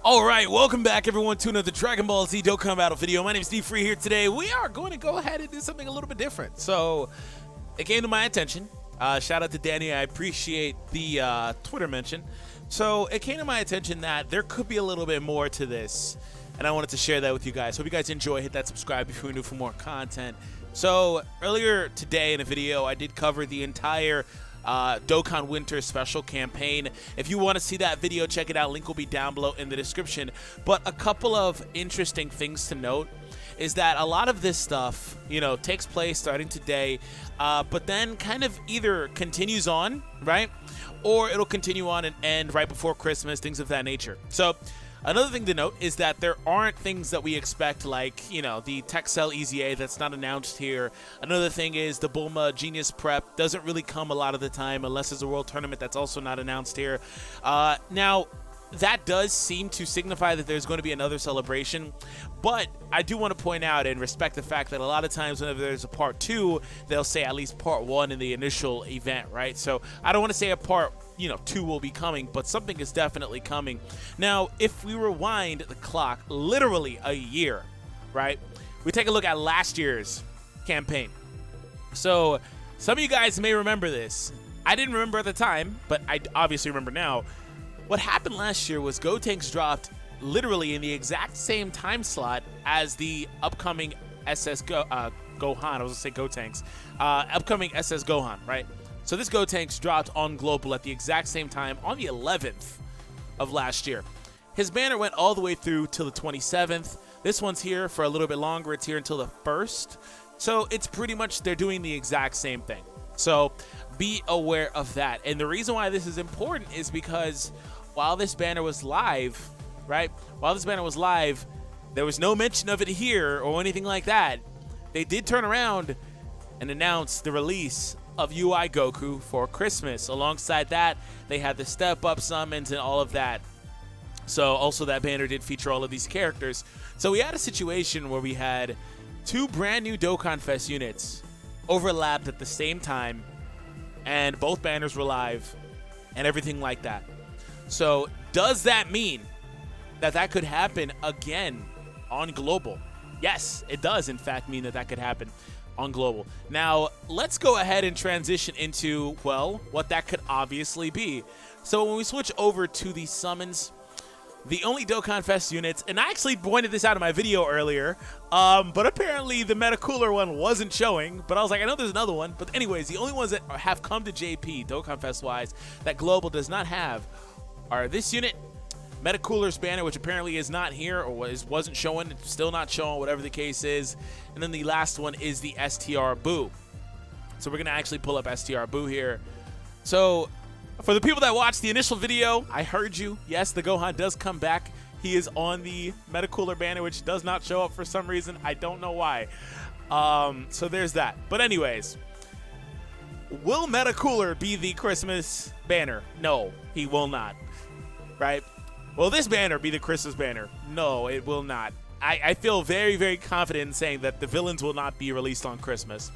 All right, welcome back everyone to another Dragon Ball Z Dokkan Battle video. My name is DFree here today. We are going to go ahead and do something a little bit different. So, it came to my attention. Shout out to Danny. I appreciate the Twitter mention. So, it came to my attention that there could be a little bit more to this, and I wanted to share that with you guys. Hope you guys enjoy. Hit that subscribe if you're new for more content. So, earlier today in a video, I did cover the entire Dokkan Winter Special campaign. If you want to see that video, check it out. Link will be down below in the description. But a couple of interesting things to note is that a lot of this stuff, takes place starting today, but then kind of either continues on, right? Or it'll continue on and end right before Christmas, things of that nature. So, another thing to note is that there aren't things that we expect like, the Texel EZA that's not announced here. Another thing is the Bulma Genius Prep doesn't really come a lot of the time unless it's a World Tournament that's also not announced here. Now, that does seem to signify that there's going to be another celebration, but I do want to point out and respect the fact that a lot of times whenever there's a part 2, they'll say at least part 1 in the initial event, right? So I don't want to say a part 2 will be coming, but something is definitely coming. Now, if we rewind the clock literally a year, right? We take a look at last year's campaign. So some of you guys may remember this. I didn't remember at the time, but I obviously remember now. What happened last year was Gotenks dropped literally in the exact same time slot as the upcoming Gohan. I was going to say Gotenks. Upcoming SS Gohan, right? So this Gotenks dropped on Global at the exact same time on the 11th of last year. His banner went all the way through till the 27th. This one's here for a little bit longer. It's here until the 1st. So it's pretty much they're doing the exact same thing. So be aware of that. And the reason why this is important is because while this banner was live, right? While this banner was live, there was no mention of it here or anything like that. They did turn around and announce the release of UI Goku for Christmas. Alongside that, they had the step-up summons and all of that. So also that banner did feature all of these characters. So we had a situation where we had 2 brand new Dokkan Fest units overlapped at the same time, and both banners were live and everything like that. So does that mean that that could happen again on Global? Yes, it does in fact mean that that could happen on Global. Now, let's go ahead and transition into, well, what that could obviously be. So when we switch over to the summons, the only Dokkan Fest units, and I actually pointed this out in my video earlier, but apparently the Meta Cooler one wasn't showing, but I was like, I know there's another one. But anyways, the only ones that have come to JP, Dokkan Fest-wise, that Global does not have are this unit, Meta Cooler's banner, which apparently is not here or wasn't showing, it's still not showing, whatever the case is. And then the last one is the STR Boo. So we're going to actually pull up STR Boo here. So for the people that watched the initial video, I heard you. Yes, the Gohan does come back. He is on the Meta Cooler banner, which does not show up for some reason. I don't know why. So there's that. But anyways, will Meta Cooler be the Christmas banner? No, he will not. Right? Will this banner be the Christmas banner? No, it will not. I feel very, very confident in saying that the villains will not be released on Christmas.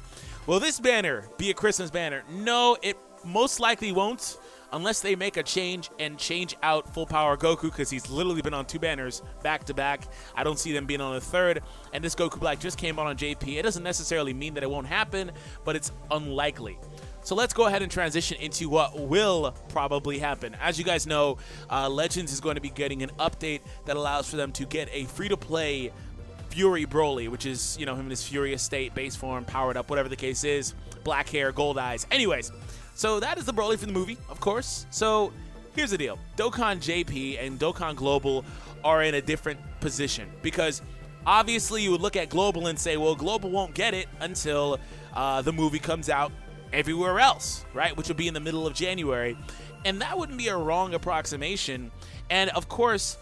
Will this banner be a Christmas banner? No, it most likely won't, unless they make a change and change out Full Power Goku, because he's literally been on 2 banners back to back. I don't see them being on a 3rd, and this Goku Black just came out on JP. It doesn't necessarily mean that it won't happen, but it's unlikely. So let's go ahead and transition into what will probably happen. As you guys know, Legends is going to be getting an update that allows for them to get a free-to-play Fury Broly, which is, him in his Furious state, base form, powered up, whatever the case is, black hair, gold eyes. Anyways, so that is the Broly from the movie, of course. So here's the deal. Dokkan JP and Dokkan Global are in a different position because obviously you would look at Global and say, well, Global won't get it until the movie comes out everywhere else, right? Which would be in the middle of January. And that wouldn't be a wrong approximation. And of course,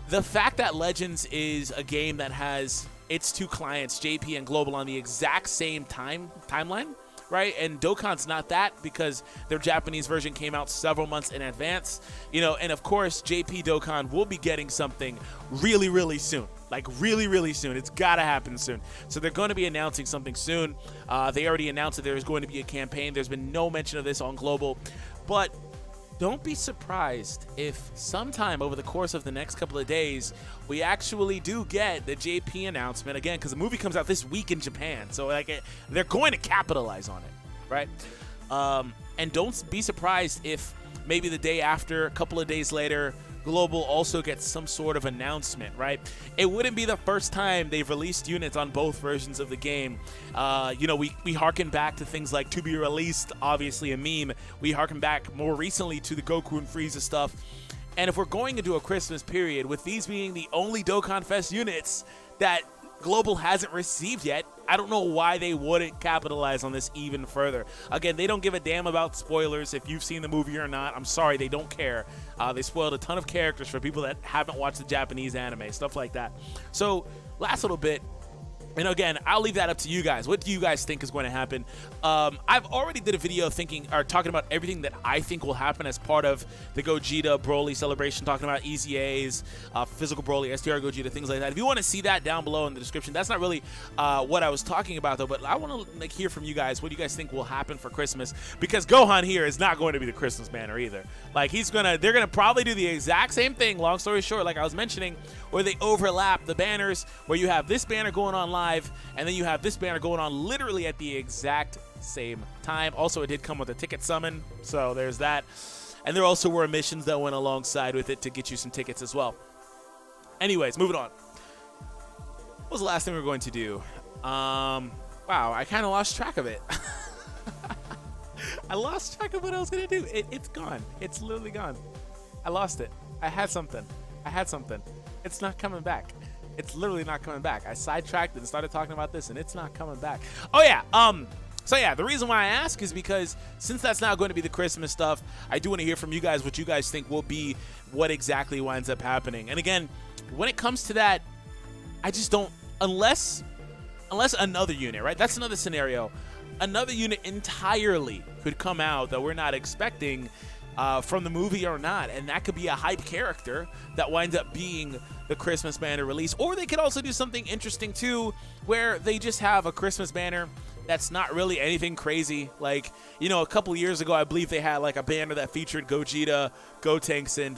the fact that Legends is a game that has its 2 clients, JP and Global, on the exact same timeline, right? And Dokkan's not that because their Japanese version came out several months in advance, and of course, JP Dokkan will be getting something really, really soon. Like really, really soon. It's got to happen soon. So they're going to be announcing something soon. They already announced that there is going to be a campaign. There's been no mention of this on Global. But don't be surprised if sometime over the course of the next couple of days, we actually do get the JP announcement again, because the movie comes out this week in Japan. So like they're going to capitalize on it, right? And don't be surprised if maybe the day after, a couple of days later, Global also gets some sort of announcement, right? It wouldn't be the first time they've released units on both versions of the game. You know, we harken back to things like To Be Released, obviously a meme. We harken back more recently to the Goku and Frieza stuff. And if we're going into a Christmas period, with these being the only Dokkan Fest units that Global hasn't received yet, I don't know why they wouldn't capitalize on this even further. Again, they don't give a damn about spoilers if you've seen the movie or not. I'm sorry, they don't care. They spoiled a ton of characters for people that haven't watched the Japanese anime, stuff like that. So, last little bit. And again, I'll leave that up to you guys. What do you guys think is going to happen? I've already did a video talking about everything that I think will happen as part of the Gogeta Broly celebration, talking about EZAs, physical Broly, STR Gogeta, things like that. If you want to see that down below in the description, that's not really what I was talking about though, but I want to hear from you guys. What do you guys think will happen for Christmas? Because Gohan here is not going to be the Christmas banner either. Like they're gonna probably do the exact same thing, long story short, like I was mentioning, where they overlap the banners, where you have this banner going on live, and then you have this banner going on literally at the exact same time. Also, it did come with a ticket summon, so there's that. And there also were missions that went alongside with it to get you some tickets as well. Anyways, moving on. What was the last thing we were going to do? Wow, I kind of lost track of it. I lost track of what I was going to do. It's gone. It's literally gone. I lost it. I had something. It's not coming back. It's literally not coming back. I sidetracked and started talking about this, and it's not coming back. Oh, yeah. So, yeah, the reason why I ask is because since that's not going to be the Christmas stuff, I do want to hear from you guys what you guys think will be what exactly winds up happening. And, again, when it comes to that, I just don't – unless another unit, right? That's another scenario. Another unit entirely could come out that we're not expecting from the movie or not, and that could be a hype character that winds up being the Christmas banner release. Or they could also do something interesting too, where they just have a Christmas banner that's not really anything crazy. Like, you know, a couple years ago, I believe they had like a banner that featured Gogeta, Gotenks, and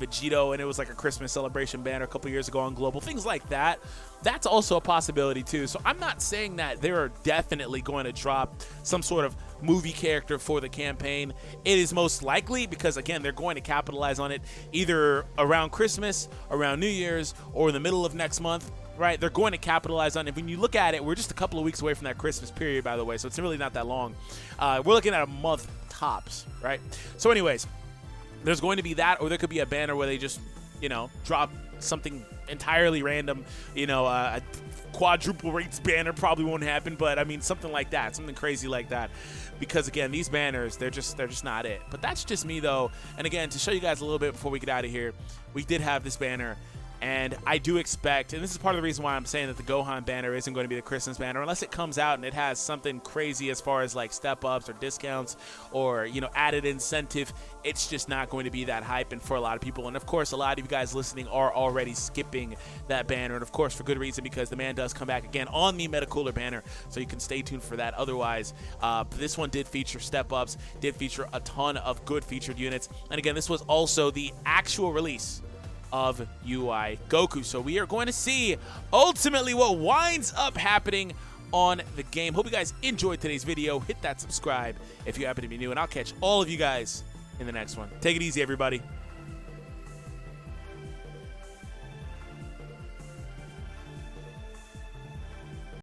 Vegito, and it was like a Christmas celebration banner a couple years ago on Global, things like that. That's also a possibility too. So I'm not saying that they're definitely going to drop some sort of movie character for the campaign. It is most likely because, again, they're going to capitalize on it either around Christmas, around New Year's, or in the middle of next month. Right, they're going to capitalize on it. When you look at it, we're just a couple of weeks away from that Christmas period, by the way, so it's really not that long. We're looking at a month tops, right? So anyways, there's going to be that, or there could be a banner where they just, you know, drop something entirely random. You know, a quadruple rates banner probably won't happen, but I mean something like that, something crazy like that. Because again, these banners, they're just not it. But that's just me though. And again, to show you guys a little bit before we get out of here, we did have this banner. And I do expect, and this is part of the reason why I'm saying that the Gohan banner isn't going to be the Christmas banner, unless it comes out and it has something crazy as far as like step-ups or discounts or, you know, added incentive. It's just not going to be that hype and for a lot of people. And of course, a lot of you guys listening are already skipping that banner. And of course, for good reason, because the man does come back again on the Metacooler banner. So you can stay tuned for that. Otherwise, this one did feature step-ups, did feature a ton of good featured units. And again, this was also the actual release of UI Goku. So we are going to see ultimately what winds up happening on the game. Hope you guys enjoyed today's video. Hit that subscribe if you happen to be new, and I'll catch all of you guys in the next one. Take it easy, everybody.